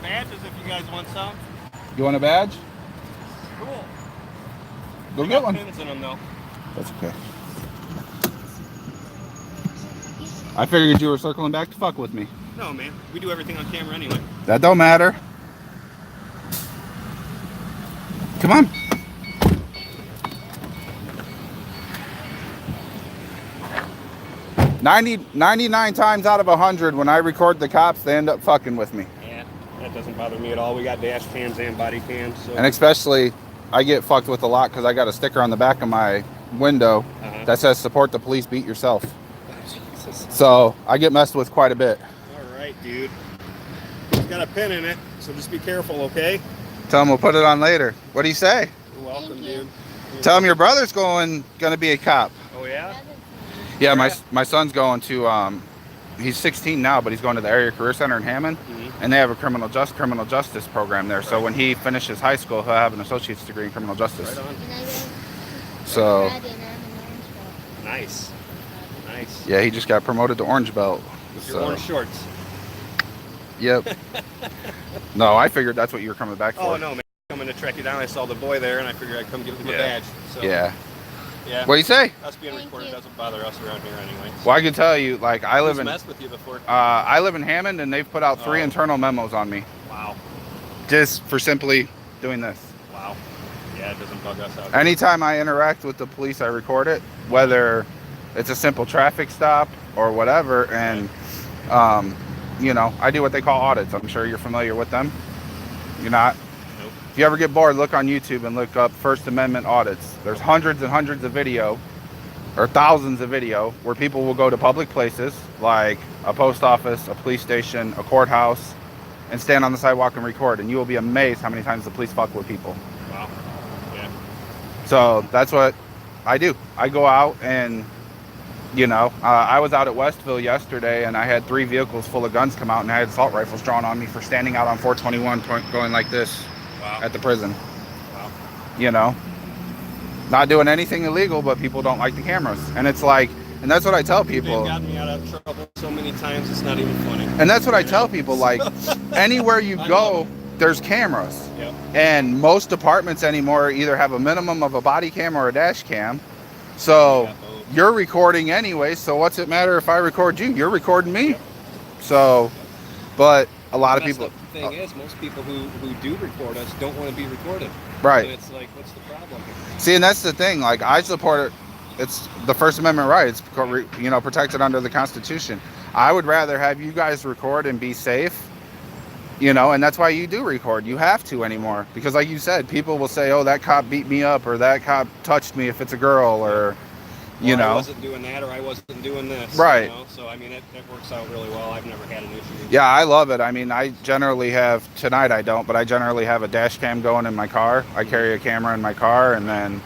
badges if you guys want some. You want a badge? Cool. Go get one. Pins in them though. That's okay. I figured you were circling back to fuck with me. No, man. We do everything on camera anyway. That don't matter. Come on. Ninety-nine times out of 100, when I record the cops, they end up fucking with me. Yeah, that doesn't bother me at all. We got dash cams and body cams. So. And especially, I get fucked with a lot because I got a sticker on the back of my window that says "Support the police, beat yourself." Jesus. So I get messed with quite a bit. All right, dude. It's got a pin in it, so just be careful, okay? Tell him we'll put it on later. What do you say? You're welcome, dude. Tell him your brother's gonna be a cop. Oh yeah. Yeah, my son's going to he's 16 now, but he's going to the Area Career Center in Hammond, and they have a criminal justice program there. Right. So when he finishes high school, he'll have an associate's degree in criminal justice. Right on. So nice. Yeah, he just got promoted to orange belt. With your orange shorts. Yep. No, I figured that's what you were coming back for. Oh no, man! I'm coming to track you down. I saw the boy there, and I figured I'd come give him a badge. So. Yeah. Yeah. What do you say? Us being recorded doesn't bother us around here anyway. So. Well, I can tell you, like, I live in. Messed with you before? I live in Hammond, and they've put out 3 internal memos on me. Wow. Just for simply doing this. Wow. Yeah, it doesn't bug us out. Anytime I interact with the police, I record it, whether it's a simple traffic stop or whatever, and you know, I do what they call audits. I'm sure you're familiar with them. You're not? Nope. If you ever get bored, look on YouTube and look up First Amendment audits. There's hundreds and hundreds of video, or thousands of video, where people will go to public places like a post office, a police station, a courthouse, and stand on the sidewalk and record, and you will be amazed how many times the police fuck with people. Wow. Yeah. So that's what I do. I go out and, you know, I was out at Westville yesterday, and I had 3 vehicles full of guns come out, and I had assault rifles drawn on me for standing out on 421 going like this at the prison. Wow. You know, not doing anything illegal, but people don't like the cameras. And it's like, and that's what I tell people. They've gotten me out of trouble so many times, it's not even funny. And that's what I tell people, like, anywhere you go, there's cameras. Yep. And most departments anymore either have a minimum of a body cam or a dash cam. So you're recording anyway, so what's it matter if I record you? You're recording me. Yep. So, but a lot of people... The thing is, most people who do record us don't want to be recorded. Right. And it's like, what's the problem here? See, and that's the thing. Like, I support it. It's the First Amendment right. It's, you know, protected under the Constitution. I would rather have you guys record and be safe, you know, and that's why you do record. You have to anymore. Because like you said, people will say, oh, that cop beat me up, or that cop touched me if it's a girl, or, you know. I wasn't doing that, or I wasn't doing this. Right. You know? So, I mean, it works out really well. I've never had an issue. Yeah, I love it. I mean, I generally have, tonight I don't, but I generally have a dash cam going in my car. I carry a camera in my car, and then,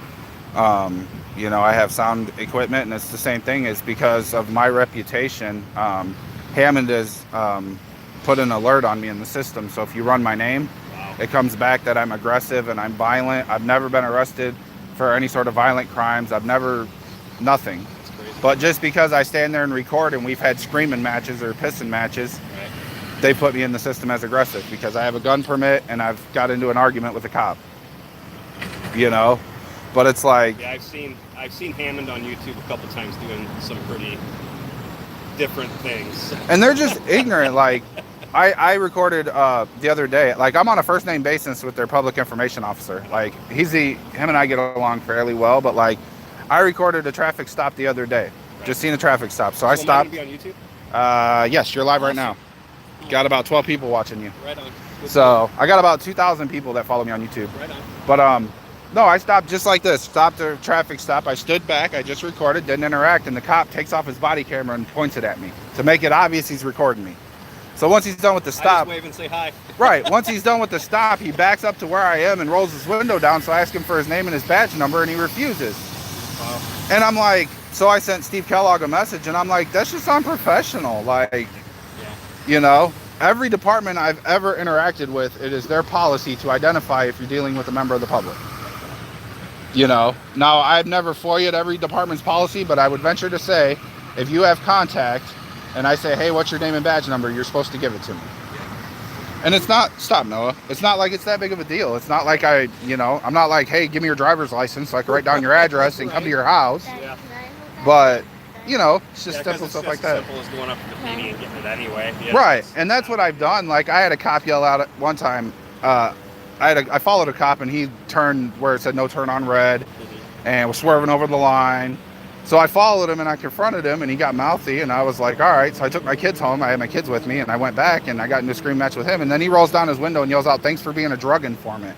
you know, I have sound equipment, and it's the same thing. It's because of my reputation. Hammond has put an alert on me in the system. So if you run my name, it comes back that I'm aggressive and I'm violent. I've never been arrested for any sort of violent crimes. I've never, nothing. But just because I stand there and record, and we've had screaming matches or pissing matches, they put me in the system as aggressive because I have a gun permit and I've got into an argument with a cop. You know? But it's like... Yeah, I've seen Hammond on YouTube a couple times doing some pretty different things. And they're just ignorant. Like, I recorded the other day, like, I'm on a first name basis with their public information officer. Like, him and I get along fairly well, but like, I recorded a traffic stop the other day. Just seen a traffic stop. So I stopped. Am I going to be on YouTube? Yes, you're live right now. Got about 12 people watching you. Right on. So I got about 2,000 people that follow me on YouTube. Right on. But no, I stopped just like this. Stopped a traffic stop. I stood back. I just recorded, didn't interact, and the cop takes off his body camera and points it at me to make it obvious he's recording me. So once he's done with the stop, I just wave and say hi. Right. Once he's done with the stop, he backs up to where I am and rolls his window down. So I ask him for his name and his badge number, and he refuses. Wow. And I'm like, so I sent Steve Kellogg a message, and I'm like, that's just unprofessional. Like, you know, every department I've ever interacted with, it is their policy to identify if you're dealing with a member of the public. You know, now I've never FOIA'd every department's policy, but I would venture to say, if you have contact and I say, hey, what's your name and badge number, you're supposed to give it to me. And it's not, stop, Noah. It's not like it's that big of a deal. It's not like I'm not like, hey, give me your driver's license so I can write down your address and come to your house. Yeah. But, it's just Yeah, 'cause simple it's stuff just like as that. simple as going up to the PD and getting it anyway. Yeah, Right. And that's what I've done. Like, I had a cop yell out at one time. I followed a cop and he turned where it said no turn on red and was swerving over the line. So I followed him and I confronted him and he got mouthy and I was like, all right. So I took my kids home. I had my kids with me and I went back and I got into a scream match with him. And then he rolls down his window and yells out, thanks for being a drug informant.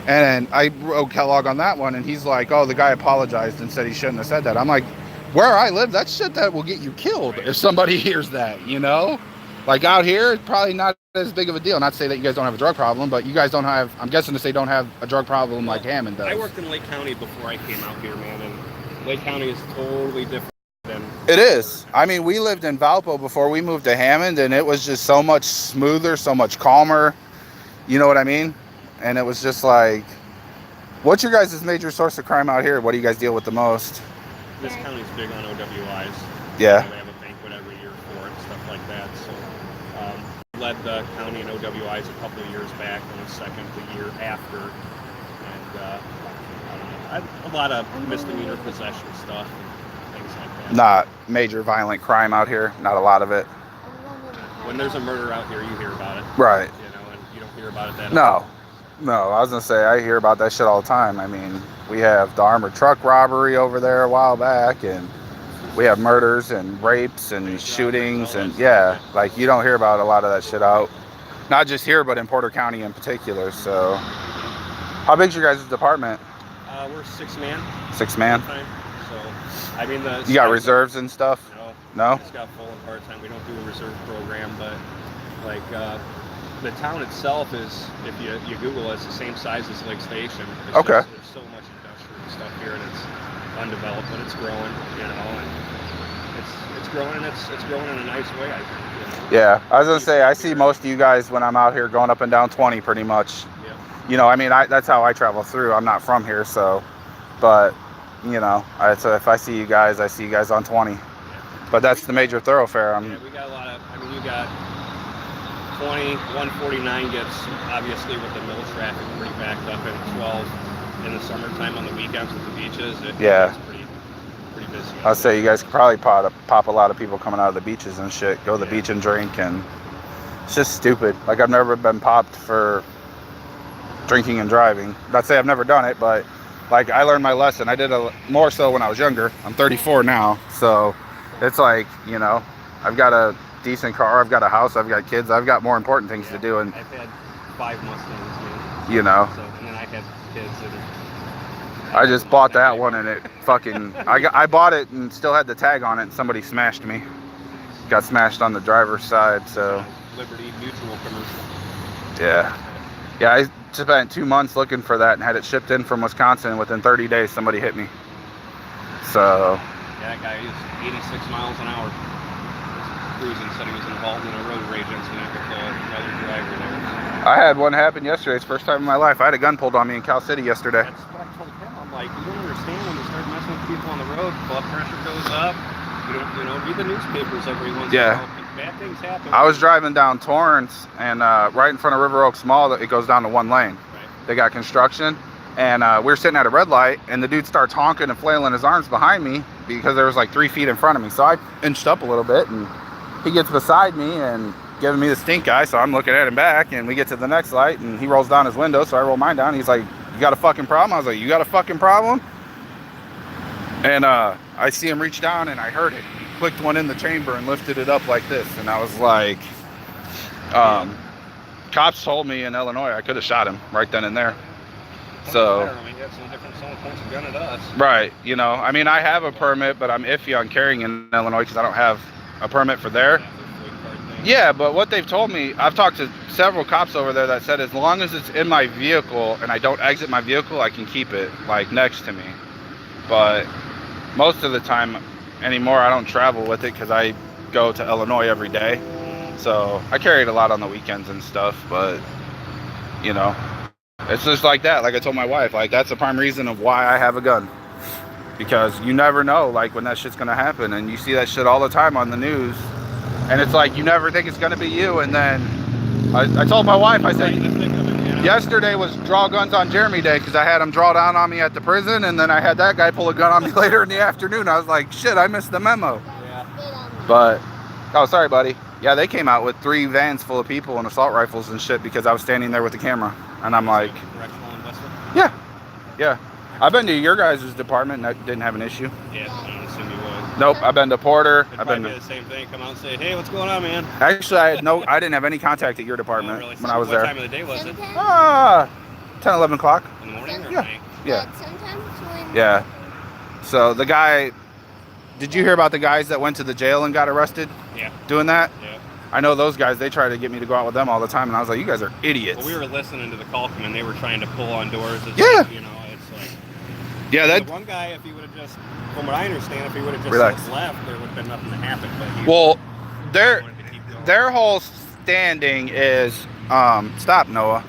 And I wrote Kellogg on that one and he's like, oh, the guy apologized and said he shouldn't have said that. I'm like, where I live, that's shit that will get you killed if somebody hears that, Like out here, it's probably not as big of a deal. Not to say that you guys don't have a drug problem, but you guys don't have, I'm guessing to say don't have a drug problem like Hammond does. I worked in Lake County before I came out here, man, and Lake County is totally different than... It is. I mean, we lived in Valpo before we moved to Hammond, and it was just so much smoother, so much calmer. You know what I mean? And it was just like, what's your guys' major source of crime out here? What do you guys deal with the most? This county's big on OWIs. Yeah. They have a banquet every year for it and stuff like that. So, led the county in OWIs a couple of years back, and the second the year after. And I don't know, a lot of misdemeanor possession stuff and things like that. Not major violent crime out here. Not a lot of it. When there's a murder out here, you hear about it. Right. And you don't hear about it that No. often. No, I was going to say, I hear about that shit all the time. I mean, we have the armored truck robbery over there a while back, and we have murders and rapes and shootings, and yeah, like you don't hear about a lot of that shit out. Not just here, but in Porter County in particular. So, how big's your guys' department? We're 6-man. 6-man? So, I mean, you got reserves and stuff? No. No? It's got full and part-time. We don't do a reserve program, but like the town itself is, if you Google it, it's the same size as Lake Station. It's okay. There's so much industrial stuff here, and it's undeveloped, but it's growing, and it's growing, and it's growing in a nice way, I think. Yeah, I was gonna say, I see most of you guys when I'm out here going up and down 20 pretty much. Yeah. I mean, that's how I travel through. I'm not from here, so, but, so if I see you guys, I see you guys on 20. Yeah. But that's the major thoroughfare. Yeah, we got a lot of, you got 20, 149 gets, obviously with the mill traffic, pretty backed up, and 12 in the summertime on the weekends with the beaches. It's pretty busy. I'll say you guys could probably pop a lot of people coming out of the beaches and shit, go to the beach and drink, and it's just stupid. Like, I've never been popped for drinking and driving. Not to say I've never done it, but like, I learned my lesson. I did more so when I was younger. I'm 34 now, so it's like, I've got a decent car, I've got a house, I've got kids, I've got more important things to do, and I've had 5 Mustangs, man. So, and then I had kids that I just bought that one, and it fucking I bought it and still had the tag on it, and somebody smashed me. Got smashed on the driver's side. So Liberty Mutual commercial. Yeah, I spent 2 months looking for that and had it shipped in from Wisconsin, and within 30 days somebody hit me. So yeah, that guy is 86 miles an hour. Cruising, said he was involved in a road rage incident with another driver there. I had one happen yesterday. It's the first time in my life. I had a gun pulled on me in Cal City yesterday. That's what I told him. I'm like, you don't understand when you start messing with people on the road, blood pressure goes up. You don't read the newspapers every once in a while. Bad things happen. I was driving down Torrance, and right in front of River Oaks Mall, it goes down to one lane. Right. They got construction, and we were sitting at a red light, and the dude starts honking and flailing his arms behind me because there was like 3 feet in front of me. So I inched up a little bit, and he gets beside me and giving me the stink eye, so I'm looking at him back, and we get to the next light, and he rolls down his window, so I roll mine down. He's like, you got a fucking problem? I was like, you got a fucking problem? And I see him reach down, and I heard it. He clicked one in the chamber and lifted it up like this, and I was like, cops told me in Illinois I could have shot him right then and there. So, I mean, that's no different. Someone points a gun at us. Right, I mean, I have a permit, but I'm iffy on carrying in Illinois because I don't have a permit for there. Yeah, but what they've told me, I've talked to several cops over there that said as long as it's in my vehicle and I don't exit my vehicle, I can keep it like next to me. But most of the time anymore, I don't travel with it because I go to Illinois every day. So I carry it a lot on the weekends and stuff, but it's just like that. Like I told my wife, like that's the prime reason of why I have a gun. Because you never know, like, when that shit's gonna happen, and you see that shit all the time on the news, and it's like you never think it's gonna be you, and then I told my wife, I said, Right in the thick of it, you know? yesterday was draw guns on Jeremy Day because I had him draw down on me at the prison, and then I had that guy pull a gun on me later in the afternoon. I was like, shit, I missed the memo. Yeah. But, oh, sorry, buddy. Yeah, they came out with 3 vans full of people and assault rifles and shit because I was standing there with the camera. And I'm like, Correctional investment? yeah, yeah. I've been to your guys' department and I didn't have an issue. Yeah, I don't assume you would. Nope, I've been to Porter. It'd I've been probably be to... the same thing. Come out and say, hey, what's going on, man? Actually, I didn't have any contact at your department Oh, really? when I was what there. What time of the day was it? Ah, 10, 11 o'clock. In the morning or Yeah. night? Yeah. But sometimes when Yeah. So the guy, did you hear about the guys that went to the jail and got arrested Yeah. doing that? Yeah. I know those guys, they try to get me to go out with them all the time, and I was like, you guys are idiots. Well, we were listening to the call come in. They were trying to pull on doors. It's Yeah. like, you know, it's like... Yeah, The that, one guy, if he would have just... From what I understand, if he would have just Relax. left, there would have been nothing to happen. But he well, their, wanted to keep going. their whole standing is, stop, Noah.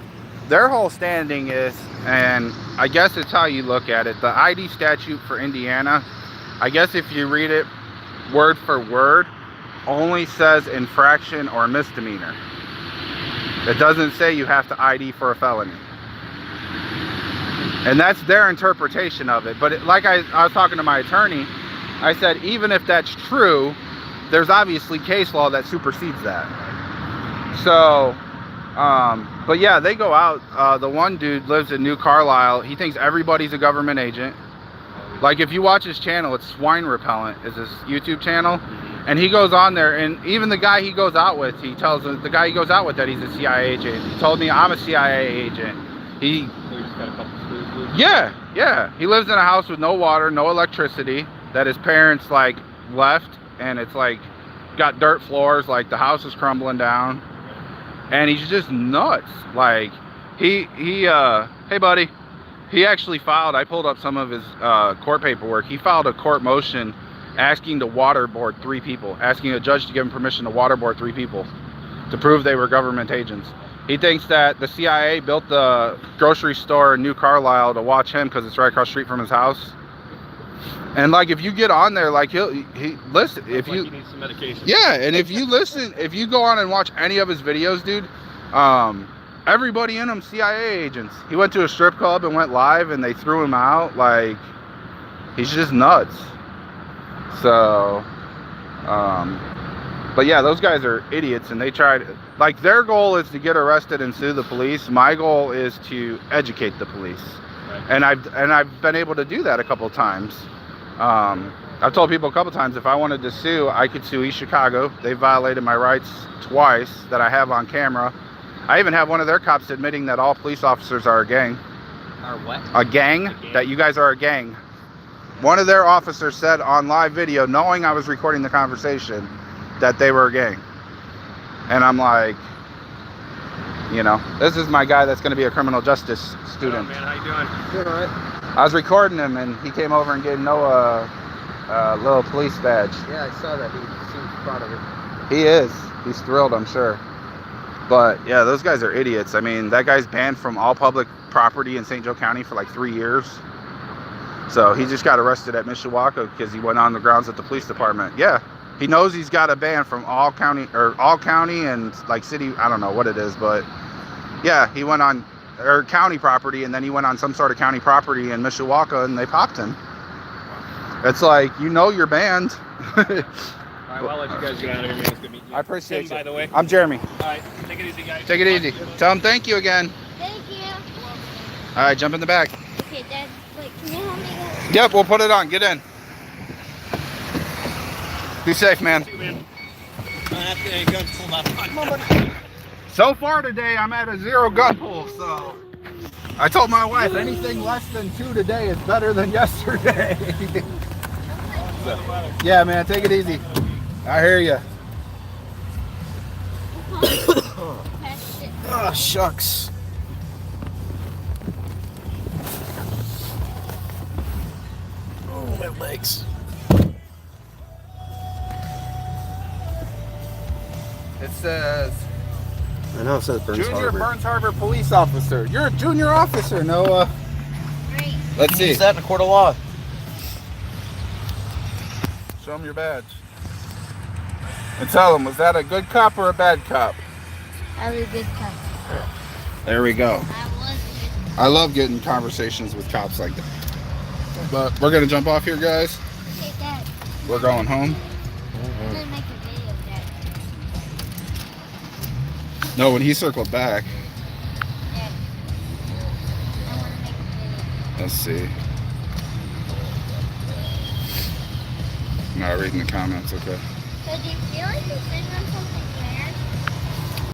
Their whole standing is, and I guess it's how you look at it, the ID statute for Indiana, I guess if you read it word for word, only says infraction or misdemeanor. It doesn't say you have to ID for a felony. And that's their interpretation of it. But like I was talking to my attorney, I said, even if that's true, there's obviously case law that supersedes that. So, but yeah, they go out. The one dude lives in New Carlisle. He thinks everybody's a government agent. Like if you watch his channel, it's Swine Repellent is his YouTube channel. And he goes on there, and even the guy he goes out with, he tells the guy he goes out with that he's a CIA agent. He told me I'm a CIA agent. We just got a couple screws loose. Yeah. He lives in a house with no water, no electricity, that his parents like left, and it's like got dirt floors, like the house is crumbling down. And he's just nuts. Like hey buddy, he actually filed, I pulled up some of his court paperwork. He filed a court motion asking to waterboard 3 people, asking a judge to give him permission to waterboard 3 people to prove they were government agents. He thinks that the CIA built the grocery store in New Carlisle to watch him because it's right across the street from his house. And like if you get on there, like he listen, if Like you he needs some medication. yeah, and if you listen, if you go on and watch any of his videos, dude, everybody in them CIA agents. He went to a strip club and went live, and they threw him out. Like he's just nuts. So, but yeah, those guys are idiots, and they tried. Like their goal is to get arrested and sue the police. My goal is to educate the police, Right. and I've been able to do that a couple times. I've told people a couple times if I wanted to sue, I could sue East Chicago. They violated my rights twice that I have on camera. I even have one of their cops admitting that all police officers are a gang. Or what? A gang? That you guys are a gang. One of their officers said on live video, knowing I was recording the conversation, that they were a gang. And I'm like, you know, this is my guy that's going to be a criminal justice student. Man, how you doing? Doing all right. I was recording him, and he came over and gave Noah a little police badge. Yeah, I saw that. He seemed proud of it. He is. He's thrilled, I'm sure. But yeah, those guys are idiots. I mean, that guy's banned from all public property in St. Joe County for like 3 years. So he just got arrested at Mishawaka because he went on the grounds at the police department. Yeah, he knows he's got a ban from all county and like city. I don't know what it is, but yeah, he went on county property, and then he went on some sort of county property in Mishawaka, and they popped him. It's like, you know, you're banned. All right, well, I'll let you guys get out of here, man. It's good meeting you. I appreciate Tim, you. by the way. I'm Jeremy. All right, take it easy, guys. Take it easy. Tell him thank you again. thank you. All right, jump in the back. Okay, Dad, wait, can you help me go? Yep, we'll put it on. Get in. Be safe, man. See you, man. Guns pulled out. Come on, buddy. So far today, I'm at a 0 gun pull, so I told my wife anything less than 2 today is better than yesterday. So, yeah, man, take it easy. I hear you. Pass it. Oh, shucks. Oh, my legs. It says I know it says Burns Junior Harbor. Burns Harbor police officer. You're a junior officer, Noah. Great. Let's see. Use that in a court of law. Show him your badge. And tell him, was that a good cop or a bad cop? I was a good cop. There we go. I was a good I love getting conversations with cops like that. But we're gonna jump off here, guys. cop. Hey, Dad. We're going home. I'm gonna make a video, Dad. No, when he circled back. Dad. I want to make a video. Let's see. Not reading the comments. Okay. So do you feel like you're sitting on something?